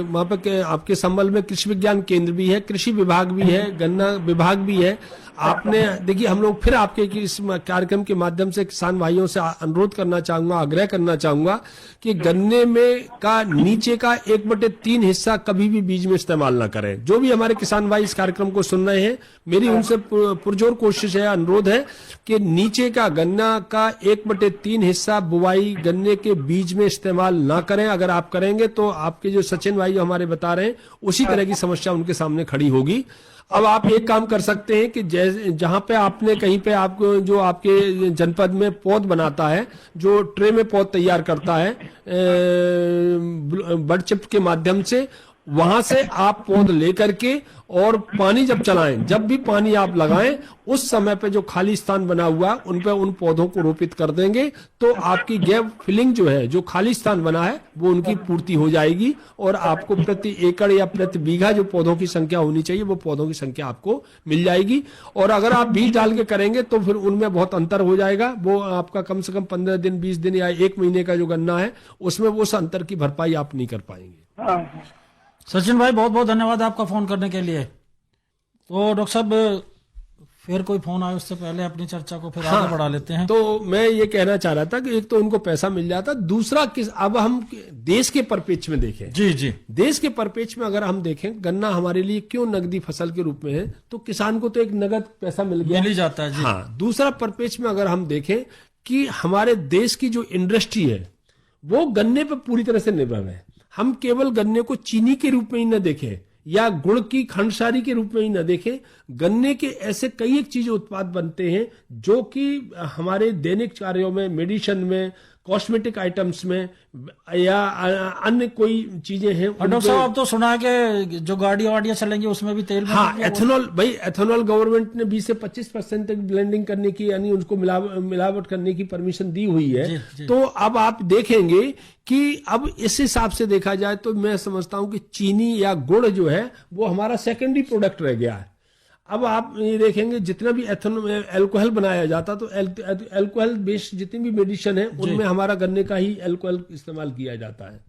वहाँ पे आपके संबल में कृषि विज्ञान केंद्र भी है, कृषि विभाग भी है, गन्ना विभाग भी है। आपने देखिए, हम लोग फिर आपके इस कार्यक्रम के माध्यम से किसान भाइयों से अनुरोध करना चाहूंगा, आग्रह करना चाहूंगा कि गन्ने में का नीचे का 1/3 हिस्सा कभी भी बीज में इस्तेमाल ना करें। जो भी हमारे किसान भाई इस कार्यक्रम को सुन रहे हैं, मेरी उनसे पुरजोर कोशिश है, अनुरोध है कि नीचे का गन्ना का 1/3 हिस्सा बुवाई गन्ने के बीज में इस्तेमाल ना करें। अगर आप करेंगे तो आपके जो सचिन भाई जो हमारे बता रहे हैं, उसी तरह की समस्या उनके सामने खड़ी होगी। अब आप एक काम कर सकते हैं कि जैसे जहां पे आपने कहीं पे आपको जो आपके जनपद में पौध बनाता है, जो ट्रे में पौध तैयार करता है बर्ड चिप के माध्यम से, वहां से आप पौध लेकर के और पानी जब चलाएं, जब भी पानी आप लगाएं उस समय पे जो खाली स्थान बना हुआ उन पे उन पौधों को रोपित कर देंगे, तो आपकी गैप फिलिंग जो है, जो खाली स्थान बना है वो उनकी पूर्ति हो जाएगी और आपको प्रति एकड़ या प्रति बीघा जो पौधों की संख्या होनी चाहिए वो पौधों की संख्या आपको मिल जाएगी। और अगर आप बीज डाल के करेंगे तो फिर उनमें बहुत अंतर हो जाएगा, वो आपका कम से कम 15 दिन 20 दिन या 1 महीने का जो गन्ना है उसमें उस अंतर की भरपाई आप नहीं कर पाएंगे।
सचिन भाई बहुत बहुत धन्यवाद आपका फोन करने के लिए। तो डॉक्टर साहब फिर कोई फोन आए उससे पहले अपनी चर्चा को फिर आगे बढ़ा लेते हैं।
तो मैं ये कहना चाह रहा था कि एक तो उनको पैसा मिल जाता, दूसरा अब हम देश के परिप्रेक्ष्य में देखें।
जी जी,
देश के परिप्रेक्ष्य में अगर हम देखें गन्ना हमारे लिए क्यों नकदी फसल के रूप में है, तो किसान को तो एक नगद पैसा मिल गया,
मिल ही जाता है जी।
हाँ, दूसरा परिप्रेक्ष्य में अगर हम देखें कि हमारे देश की जो इंडस्ट्री है वो गन्ने पर पूरी तरह से निर्भर है। हम केवल गन्ने को चीनी के रूप में ही न देखें या गुड़ की खंडसारी के रूप में ही न देखें, गन्ने के ऐसे कई एक चीजें उत्पाद बनते हैं जो कि हमारे दैनिक कार्यों में, मेडिसिन में, कॉस्मेटिक आइटम्स में या अन्य कोई चीजें हैं।
डॉक्टर साहब अब तो सुना है कि जो गाड़ियां चलेंगी उसमें भी तेल,
हाँ, एथेनॉल, भाई एथेनॉल गवर्नमेंट ने 20 से 25% तक ब्लेंडिंग करने की, यानी उसको मिलावट करने की परमिशन दी हुई है। जी। तो अब आप देखेंगे कि अब इस हिसाब से देखा जाए तो मैं समझता हूं कि चीनी या गुड़ जो है वो हमारा सेकेंडरी प्रोडक्ट रह गया है। अब आप ये देखेंगे जितना भी अल्कोहल बनाया जाता तो अल्कोहल बेस्ड जितनी भी मेडिसिन है उनमें हमारा गन्ने का ही अल्कोहल इस्तेमाल किया जाता है।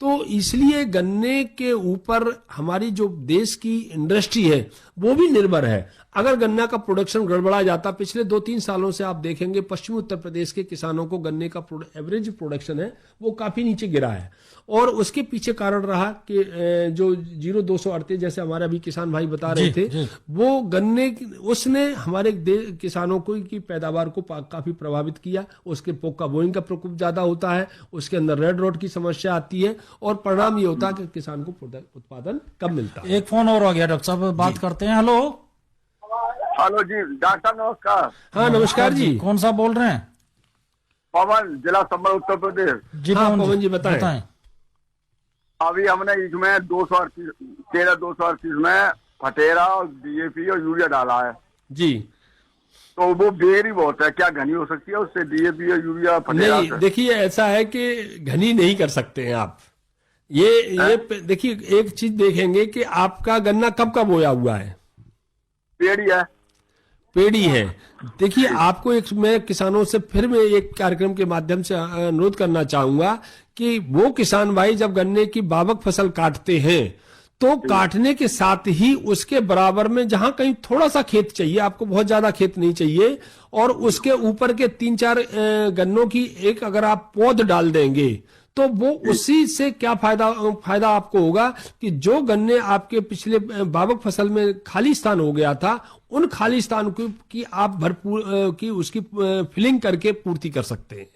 तो इसलिए गन्ने के ऊपर हमारी जो देश की इंडस्ट्री है वो भी निर्भर है। अगर गन्ना का प्रोडक्शन गड़बड़ा जाता, पिछले 2-3 सालों से आप देखेंगे पश्चिमी उत्तर प्रदेश के किसानों को गन्ने का एवरेज प्रोडक्शन है वो काफी नीचे गिरा है, और उसके पीछे कारण रहा कि जो 0238 जैसे हमारे अभी किसान भाई बता रहे थे, वो गन्ने उसने हमारे किसानों को की पैदावार को काफी प्रभावित किया। उसके पोका बोइंग का प्रकोप ज्यादा होता है, उसके अंदर रेड रोड की समस्या आती है और परिणाम ये होता है कि किसान को उत्पादन कम मिलता है।
एक फोन और आ गया डॉक्टर साहब, बात करते हैं। हेलो
हेलो जी डॉक्टर नमस्कार।
हाँ नमस्कार जी,
कौन सा बोल रहे हैं?
पवन, जिला संबल उत्तर प्रदेश।
जी
हाँ पवन जी बताएं।
अभी हमने इसमें 238 में फटेरा और DAP और यूरिया डाला है
जी।
तो वो बेरी बहुत है, क्या घनी हो सकती है उससे DAP और यूरिया फटेरा?
नहीं, देखिए ऐसा है कि घनी नहीं कर सकते हैं आप। ये देखिए एक चीज देखेंगे कि आपका गन्ना कब का बोया हुआ है?
पेड़ी है।
पेड़ी है। देखिए आपको मैं किसानों से फिर मैं एक कार्यक्रम के माध्यम से अनुरोध करना चाहूंगा कि वो किसान भाई जब गन्ने की बावक फसल काटते हैं तो काटने के साथ ही उसके बराबर में जहां कहीं थोड़ा सा खेत चाहिए, आपको बहुत ज्यादा खेत नहीं चाहिए, और उसके ऊपर के 3-4 गन्नों की एक अगर आप पौध डाल देंगे तो वो उसी से क्या फायदा आपको होगा कि जो गन्ने आपके पिछले बावक फसल में खाली स्थान हो गया था उन खाली स्थान की आप भरपूर की उसकी फिलिंग करके पूर्ति कर सकते हैं।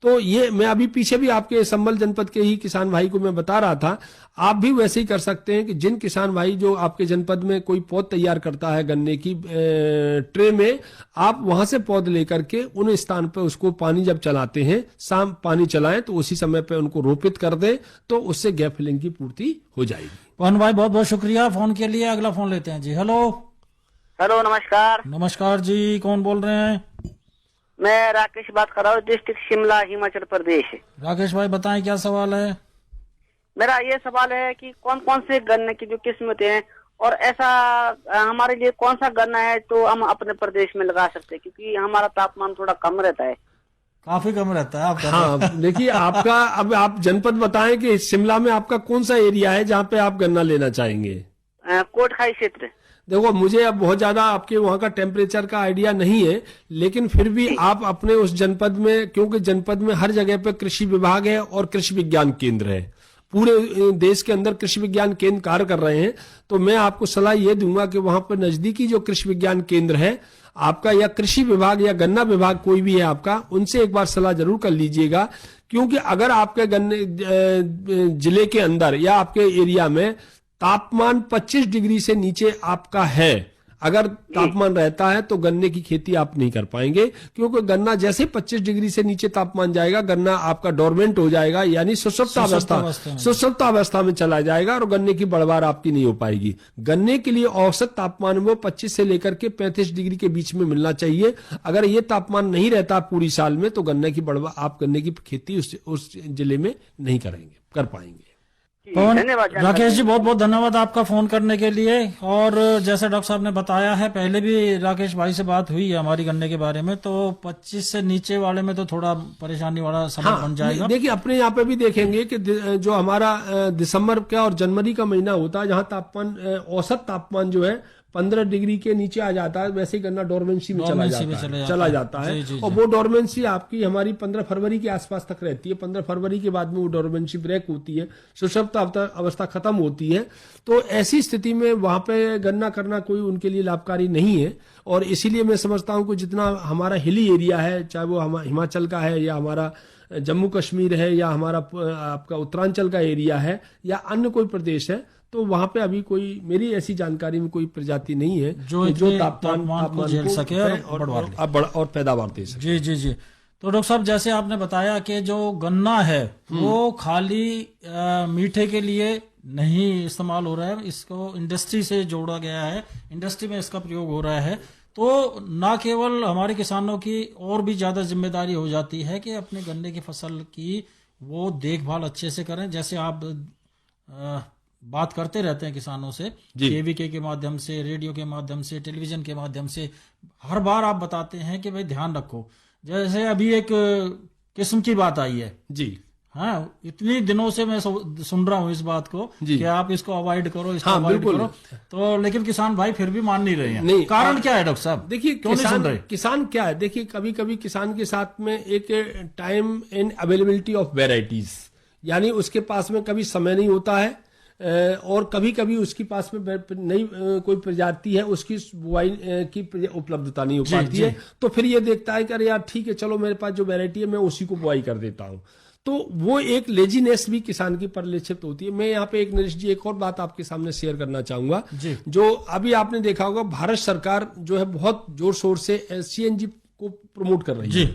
तो ये मैं अभी पीछे भी आपके संबल जनपद के ही किसान भाई को मैं बता रहा था, आप भी वैसे ही कर सकते हैं कि जिन किसान भाई जो आपके जनपद में कोई पौध तैयार करता है गन्ने की ट्रे में, आप वहां से पौध लेकर के उन स्थान पर उसको पानी जब चलाते हैं, शाम पानी चलाएं तो उसी समय पे उनको रोपित कर दें, तो उससे गैप फिलिंग की पूर्ति हो जाएगी।
पवन भाई बहुत बहुत शुक्रिया फोन के लिए। अगला फोन लेते हैं जी। हेलो
नमस्कार।
नमस्कार जी, कौन बोल रहे हैं?
मैं राकेश बात कर रहा हूँ, डिस्ट्रिक्ट शिमला, हिमाचल प्रदेश।
राकेश भाई बताएं क्या सवाल है?
मेरा ये सवाल है कि कौन कौन से गन्ने की जो किस्म होते हैं और ऐसा हमारे लिए कौन सा गन्ना है तो हम अपने प्रदेश में लगा सकते हैं, क्योंकि हमारा तापमान थोड़ा कम रहता है।
काफी कम रहता है आपका।
हाँ देखिए आपका, अब आप जनपद बताएं कि शिमला में आपका कौन सा एरिया है जहाँ पे आप गन्ना लेना चाहेंगे?
कोटखाई क्षेत्र।
देखो मुझे अब बहुत ज्यादा आपके वहां का टेम्परेचर का आइडिया नहीं है, लेकिन फिर भी आप अपने उस जनपद में, क्योंकि जनपद में हर जगह पे कृषि विभाग है और कृषि विज्ञान केंद्र है, पूरे देश के अंदर कृषि विज्ञान केंद्र कार्य कर रहे हैं, तो मैं आपको सलाह ये दूंगा कि वहां पर नजदीकी जो कृषि विज्ञान केंद्र है आपका, या कृषि विभाग या गन्ना विभाग कोई भी है आपका, उनसे एक बार सलाह जरूर कर लीजिएगा। क्योंकि अगर आपके गन्ने जिले के अंदर या आपके एरिया में तापमान 25 डिग्री से नीचे आपका है, अगर तापमान रहता है तो गन्ने की खेती आप नहीं कर पाएंगे, क्योंकि गन्ना जैसे 25 डिग्री से नीचे तापमान जाएगा गन्ना आपका डोरमेंट हो जाएगा, यानी सुषुप्त अवस्था में चला जाएगा और गन्ने की बढ़वार आपकी नहीं हो पाएगी। गन्ने के लिए औसत तापमान वो 25 से लेकर के 35 डिग्री के बीच में मिलना चाहिए। अगर ये तापमान नहीं रहता पूरी साल में तो गन्ने की बढ़वार, आप गन्ने की खेती उस जिले में नहीं कर पाएंगे।
पवन, राकेश जी बहुत बहुत धन्यवाद आपका फोन करने के लिए। और जैसे डॉक्टर साहब ने बताया है, पहले भी राकेश भाई से बात हुई है हमारी गन्ने के बारे में, तो 25 से नीचे वाले में तो थोड़ा परेशानी वाला समय बन जाएगा।
देखिए अपने यहाँ पे भी देखेंगे कि जो हमारा दिसंबर का और जनवरी का महीना होता है, जहाँ तापमान औसत तापमान जो है 15 डिग्री के नीचे आ जाता है, वैसे ही गन्ना डोरमेंसी में चला जाता है।
जी,
और वो डोरमेंसी आपकी हमारी 15 फरवरी के आसपास तक रहती है। 15 फरवरी के बाद में वो डोरमेंसी ब्रेक होती है, सुषुप्त अवस्था खत्म होती है। तो ऐसी स्थिति में वहां पे गन्ना करना कोई उनके लिए लाभकारी नहीं है। और इसीलिए मैं समझता हूं कि जितना हमारा हिली एरिया है, चाहे वो हिमाचल का है या हमारा जम्मू कश्मीर है या हमारा आपका उत्तरांचल का एरिया है या अन्य कोई प्रदेश है, तो वहां पे अभी कोई, मेरी ऐसी जानकारी में कोई प्रजाति नहीं है जो तापमान को झेल सके और पैदावार दे सके।
जी। तो डॉक्टर साहब, जैसे आपने बताया कि जो गन्ना है वो खाली मीठे के लिए नहीं इस्तेमाल हो रहा है, इसको इंडस्ट्री से जोड़ा गया है, इंडस्ट्री में इसका प्रयोग हो रहा है। तो ना केवल हमारे किसानों की और भी ज्यादा जिम्मेदारी हो जाती है कि अपने गन्ने की फसल की वो देखभाल अच्छे से करें। जैसे आप बात करते रहते हैं किसानों से, केवीके के माध्यम से, रेडियो के माध्यम से, टेलीविजन के माध्यम से, हर बार आप बताते हैं कि भाई ध्यान रखो। जैसे अभी एक किस्म की बात आई है
जी,
हाँ, इतनी दिनों से मैं सुन रहा हूँ इस बात को कि आप इसको अवॉइड करो, इसको अवॉइड करो, तो लेकिन किसान भाई फिर भी मान नहीं रहे हैं। कारण क्या है डॉक्टर साहब?
देखिए किसान क्या है, देखिए कभी कभी किसान के साथ में एक time and availability of varieties, यानी उसके पास में कभी समय नहीं होता है और कभी कभी उसके पास में नई कोई प्रजाति है, उसकी बुआई की उपलब्धता नहीं हो पाती है, तो फिर ये देखता है कि अरे यार ठीक है, चलो मेरे पास जो वैरायटी है मैं उसी को बुआई कर देता हूं। तो वो एक लेजीनेस भी किसान की परिलक्षित होती है। मैं यहाँ पे एक नरेश जी एक और बात आपके सामने शेयर करना चाहूंगा, जो अभी आपने देखा होगा, भारत सरकार जो है बहुत जोर शोर से सीएनजी को प्रमोट कर रही है,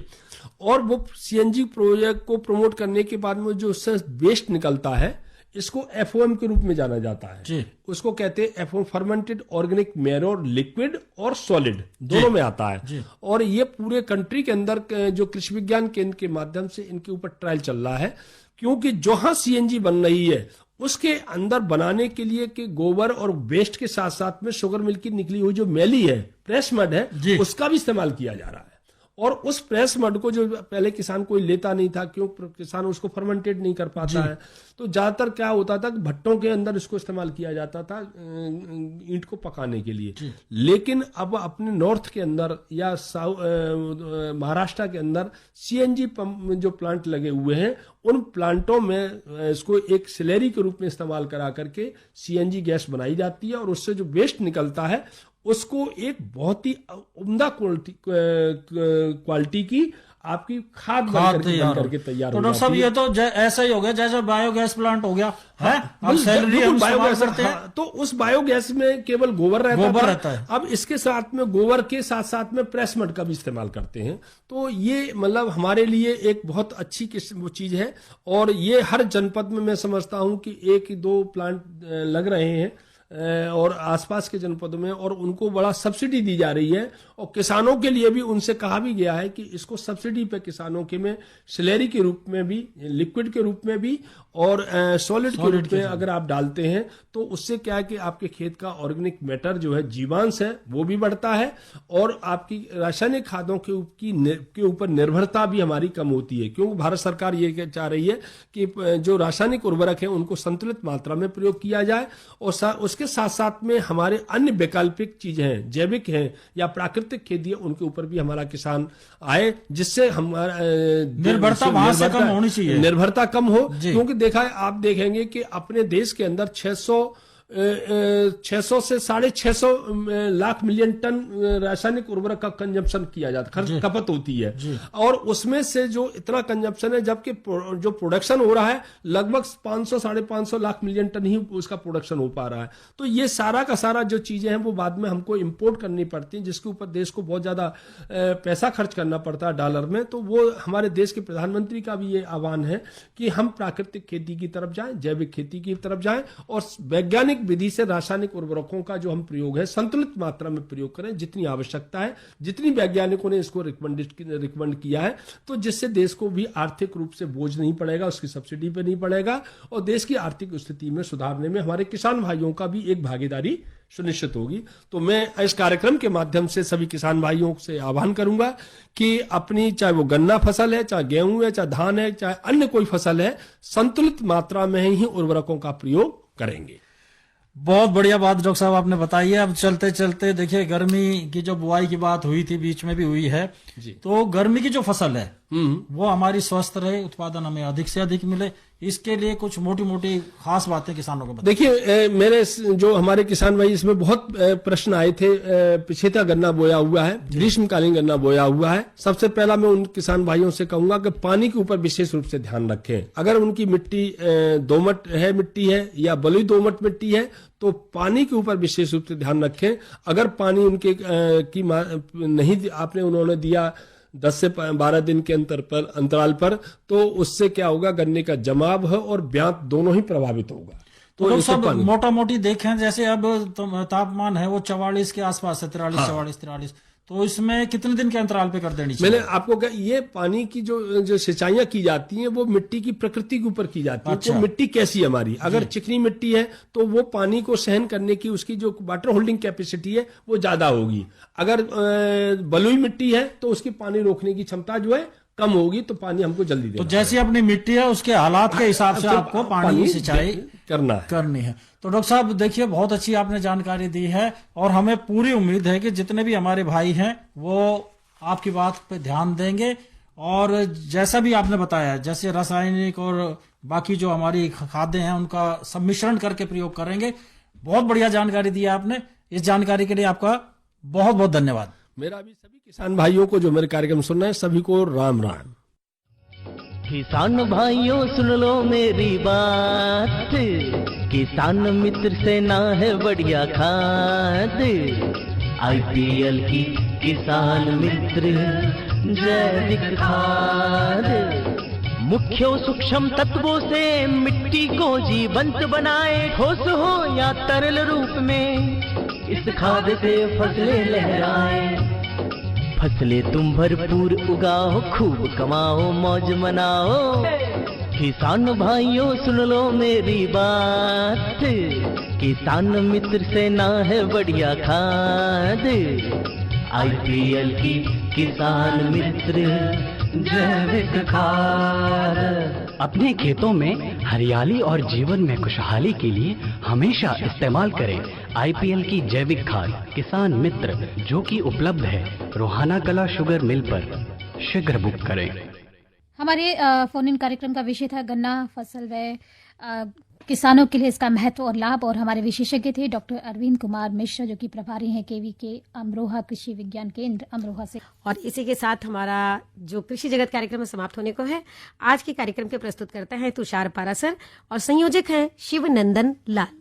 और वो सीएनजी प्रोजेक्ट को प्रमोट करने के बाद में जो उससे वेस्ट निकलता है, इसको एफओएम के रूप में जाना जाता है। उसको कहते हैं FOM, fermented organic manure, liquid और सॉलिड दोनों में आता है। और ये पूरे कंट्री के अंदर जो कृषि विज्ञान केंद्र के माध्यम से इनके ऊपर ट्रायल चल रहा है, क्योंकि जहां सीएनजी बन रही है उसके अंदर बनाने के लिए कि गोबर और वेस्ट के साथ साथ में शुगर मिल की निकली हुई जो मैली है, प्रेस मड है, उसका भी इस्तेमाल किया जा रहा है। और उस प्रेस मड को जो पहले किसान कोई लेता नहीं था, क्यों? किसान उसको फर्मेंटेड नहीं कर पाता है, तो ज्यादातर क्या होता था, भट्टों के अंदर इसको इस्तेमाल किया जाता था ईंट को पकाने के लिए। लेकिन अब अपने नॉर्थ के अंदर या महाराष्ट्र के अंदर सीएनजी पंप जो प्लांट लगे हुए हैं, उन प्लांटों में इसको एक स्लैरी के रूप में इस्तेमाल करा करके सीएनजी गैस बनाई जाती है, और उससे जो वेस्ट निकलता है उसको एक बहुत ही उम्दा क्वालिटी की आपकी खाद बन करके तैयार हो जाती है। तो डॉक्टर साहब,
ये तो ऐसा ही हो गया जैसे बायोगैस प्लांट हो गया है। अब सैलरी हम बायोगैस करते हैं,
तो उस बायोगैस में केवल गोबर रहता है। अब इसके साथ में गोबर के साथ साथ में प्रेस मड का भी इस्तेमाल करते हैं। तो ये मतलब हमारे लिए एक बहुत अच्छी वो चीज है, और ये हर जनपद में मैं समझता हूं कि 1-2 प्लांट लग रहे हैं और आसपास के जनपदों में, और उनको बड़ा सब्सिडी दी जा रही है। और किसानों के लिए भी उनसे कहा भी गया है कि इसको सब्सिडी पे किसानों के में स्लैरी के रूप में भी, लिक्विड के रूप में भी और सॉलिड के रूप में अगर आप डालते हैं, तो उससे क्या है कि आपके खेत का ऑर्गेनिक मैटर जो है, जीवांश है, वो भी बढ़ता है, और आपकी रासायनिक खादों के ऊपर निर्भरता भी हमारी कम होती है। क्योंकि भारत सरकार ये चाह रही है कि जो रासायनिक उर्वरक है उनको संतुलित मात्रा में प्रयोग किया जाए, और उसके साथ साथ में हमारे अन्य वैकल्पिक चीजें हैं, जैविक हैं या प्राकृतिक खेती है, उनके ऊपर भी हमारा किसान आए, जिससे हमारा
निर्भरता वहां से कम होनी चाहिए,
निर्भरता कम हो। क्योंकि देखा है, आप देखेंगे कि अपने देश के अंदर 600 600 से 650 लाख मिलियन टन रासायनिक उर्वरक का कंजम्पशन किया जाता है, खपत होती है, और उसमें से जो इतना कंजम्पशन है, जबकि जो प्रोडक्शन हो रहा है लगभग 500-550 लाख मिलियन टन ही उसका प्रोडक्शन हो पा रहा है। तो ये सारा का सारा जो चीजें हैं वो बाद में हमको इंपोर्ट करनी पड़ती हैं, जिसके ऊपर देश को बहुत ज्यादा पैसा खर्च करना पड़ता है डॉलर में। तो वो हमारे देश के प्रधानमंत्री का भी ये आह्वान है कि हम प्राकृतिक खेती की तरफ जाएं, जैविक खेती की तरफ जाएं, और वैज्ञानिक विधि से रासायनिक उर्वरकों का जो हम प्रयोग है संतुलित मात्रा में प्रयोग करें, जितनी आवश्यकता है, जितनी वैज्ञानिकों ने इसको रिकमेंड किया है, तो जिससे देश को भी आर्थिक रूप से बोझ नहीं पड़ेगा, उसकी सब्सिडी पे नहीं पड़ेगा, और देश की आर्थिक स्थिति में सुधारने में हमारे किसान भाइयों का भी एक भागीदारी सुनिश्चित होगी। तो मैं इस कार्यक्रम के माध्यम से सभी किसान भाइयों से आह्वान करूंगा कि अपनी, चाहे वो गन्ना फसल है, चाहे गेहूं है, चाहे धान है, चाहे अन्य कोई फसल है, संतुलित मात्रा में ही उर्वरकों का प्रयोग करेंगे।
बहुत बढ़िया बात डॉक्टर साहब आपने बताई है। अब चलते चलते देखिए, गर्मी की जो बुआई की बात हुई थी, बीच में भी हुई है, तो गर्मी की जो फसल है वो हमारी स्वस्थ रहे, उत्पादन हमें अधिक से अधिक मिले, इसके लिए कुछ मोटी मोटी खास बातें किसानों को बताइए।
देखिए, मेरे जो हमारे किसान भाई, इसमें बहुत प्रश्न आए थे। पिछेता गन्ना बोया हुआ है, ग्रीष्मकालीन गन्ना बोया हुआ है। सबसे पहला मैं उन किसान भाइयों से कहूंगा कि पानी के ऊपर विशेष रूप से ध्यान रखें। अगर उनकी मिट्टी दोमट है, मिट्टी है या बलुई दोमट मिट्टी है, तो पानी के ऊपर विशेष रूप से ध्यान रखें। अगर पानी उनके नहीं आपने उन्होंने दिया 10 से 12 दिन के अंतराल पर, तो उससे क्या होगा, गन्ने का जमाव है और ब्यांत दोनों ही प्रभावित होगा।
तो सब मोटा मोटी देखें, जैसे अब तापमान है वो 44 के आसपास है, 43, तो इसमें कितने दिन के अंतराल पे कर देनी चाहिए?
मैंने आपको कहा, ये पानी की जो सिंचाइयां की जाती हैं वो मिट्टी की प्रकृति के ऊपर की जाती है। तो मिट्टी कैसी है हमारी, अगर चिकनी मिट्टी है तो वो पानी को सहन करने की उसकी जो वाटर होल्डिंग कैपेसिटी है वो ज्यादा होगी। अगर बलुई मिट्टी है तो उसकी पानी रोकने की क्षमता जो है कम होगी, तो पानी हमको जल्दी देना।
तो जैसी अपनी मिट्टी है उसके हालात के हिसाब से आपको पानी सिंचाई
करनी है।
तो डॉक्टर साहब देखिए, बहुत अच्छी आपने जानकारी दी है, और हमें पूरी उम्मीद है कि जितने भी हमारे भाई हैं वो आपकी बात पे ध्यान देंगे, और जैसा भी आपने बताया, जैसे रासायनिक और बाकी जो हमारी खाद्य हैं उनका सम्मिश्रण करके प्रयोग करेंगे। बहुत बढ़िया जानकारी दी आपने। इस जानकारी के लिए आपका बहुत बहुत धन्यवाद।
मेरा भी सभी किसान भाइयों को जो मेरे कार्यक्रम सुन रहे हैं सभी को राम राम।
किसान भाइयों सुन लो मेरी बात, किसान मित्र से ना है बढ़िया खाद, IPL की किसान मित्र जैविक खाद, मुख्य सूक्ष्म तत्वों से मिट्टी को जीवंत बनाए, ठोस हो या तरल रूप में इस खाद से फसलें लहराए। फसलें तुम भरपूर उगाओ, खूब कमाओ, मौज मनाओ। किसान भाइयों सुन लो मेरी बात, किसान मित्र से ना है बढ़िया खाद, IPL की किसान मित्र जैविक खाद। अपने खेतों में हरियाली और जीवन में खुशहाली के लिए हमेशा इस्तेमाल करें IPL की जैविक खाद किसान मित्र, जो कि उपलब्ध है रोहाना कला शुगर मिल पर। शीघ्र बुक करें।
हमारे फोन इन कार्यक्रम का विषय था गन्ना फसल व किसानों के लिए इसका महत्व और लाभ, और हमारे विशेषज्ञ थे डॉक्टर अरविंद कुमार मिश्र, जो कि प्रभारी हैं KVK अमरोहा कृषि विज्ञान केंद्र अमरोहा से।
और इसी के साथ हमारा जो कृषि जगत कार्यक्रम समाप्त होने को है। आज के कार्यक्रम के प्रस्तुत करते हैं तुषार पारासर और संयोजक हैं शिवनंदन लाल।